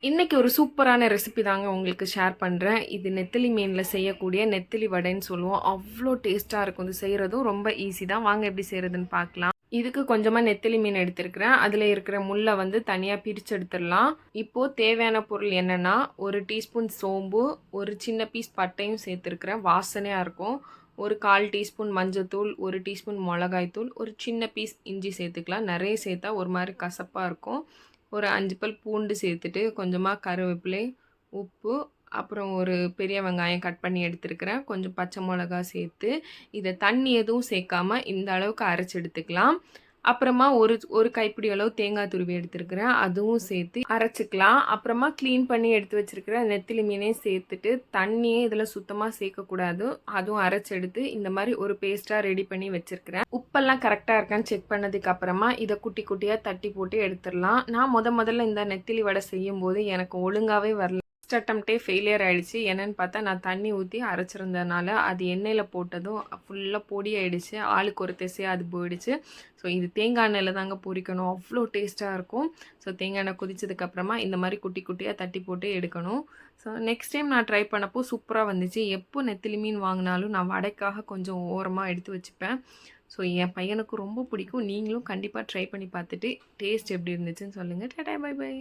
இன்னைக்கு ஒரு சூப்பரான ரெசிபி தாங்க உங்களுக்கு ஷேர் பண்ணுறேன். இது நெத்திலி மீனில் செய்யக்கூடிய நெத்திலி வடைன்னு சொல்லுவோம். அவ்வளோ டேஸ்ட்டாக இருக்கும். இது செய்கிறதும் ரொம்ப ஈஸி தான். வாங்க எப்படி செய்கிறதுன்னு பார்க்கலாம். இதுக்கு கொஞ்சமாக நெத்திலி மீன் எடுத்துருக்கிறேன். அதில் இருக்கிற முள்ளை வந்து தனியாக பிரித்து எடுத்துடலாம். இப்போது தேவையான பொருள் என்னென்னா, ஒரு டீஸ்பூன் சோம்பு, ஒரு சின்ன பீஸ் பட்டையும் சேர்த்துருக்குறேன். வாசனையாக இருக்கும். ஒரு 1/4 டீஸ்பூன் மஞ்சத்தூள், ஒரு டீஸ்பூன் மிளகாய்த்தூள், ஒரு சின்ன பீஸ் இஞ்சி சேர்த்துக்கலாம். நிறைய சேர்த்தா ஒரு மாதிரி கசப்பாக இருக்கும். ஒரு 5 பல் பூண்டு சேர்த்துட்டு கொஞ்சமாக கருவேப்பிலை, உப்பு, அப்புறம் ஒரு பெரிய வெங்காயம் கட் பண்ணி எடுத்துருக்கிறேன். கொஞ்சம் பச்சை மிளகா சேர்த்து இதை தண்ணி எதுவும் சேர்க்காம இந்த அளவுக்கு அரைச்சி எடுத்துக்கலாம். அப்புறமா ஒரு கைப்பிடி அளவு தேங்காய் துருவி எடுத்துருக்கிறேன். அதுவும் சேர்த்து அரைச்சிக்கலாம். அப்புறமா க்ளீன் பண்ணி எடுத்து வச்சுருக்கிற நெத்திலி மீனையும் சேர்த்துட்டு தண்ணியே இதில் சுத்தமாக சேர்க்கக்கூடாது. அதுவும் அரைச்சி எடுத்து இந்த மாதிரி ஒரு பேஸ்ட்டாக ரெடி பண்ணி வச்சுருக்கிறேன். உப்பெல்லாம் கரெக்டாக இருக்கான்னு செக் பண்ணதுக்கு அப்புறமா இதை குட்டி குட்டியாக தட்டி போட்டு எடுத்துடலாம். நான் முதல்ல இந்த நெத்திலி வடை செய்யும்போது எனக்கு ஒழுங்காகவே வரல. ஃபஸ்ட் அட்டம்ப்டே ஃபெயிலியர் ஆகிடுச்சு. என்னென்னு பார்த்தா நான் தண்ணி ஊற்றி அரைச்சிருந்ததுனால அது எண்ணெயில் போட்டதும் ஃபுல்லாக பொடி ஆகிடுச்சு. ஆளுக்கு ஒரு திசையாக அது போயிடுச்சு. ஸோ இது தேங்காய் எண்ணெயில் தாங்க பொரிக்கணும். அவ்வளோ டேஸ்ட்டாக இருக்கும். ஸோ தேங்காய் எண்ணெய் கொதிச்சதுக்கப்புறமா இந்த மாதிரி குட்டி குட்டியாக தட்டி போட்டு எடுக்கணும். ஸோ நெக்ஸ்ட் டைம் நான் ட்ரை பண்ணப்போ சூப்பராக வந்துச்சு. எப்போ நெத்திலி மீன் வாங்கினாலும் நான் வடைக்காக கொஞ்சம் ஓரமாக எடுத்து வச்சுப்பேன். ஸோ என் பையனுக்கு ரொம்ப பிடிக்கும். நீங்களும் கண்டிப்பாக ட்ரை பண்ணி பார்த்துட்டு டேஸ்ட் எப்படி இருந்துச்சுன்னு சொல்லுங்கள். Tata, bye by.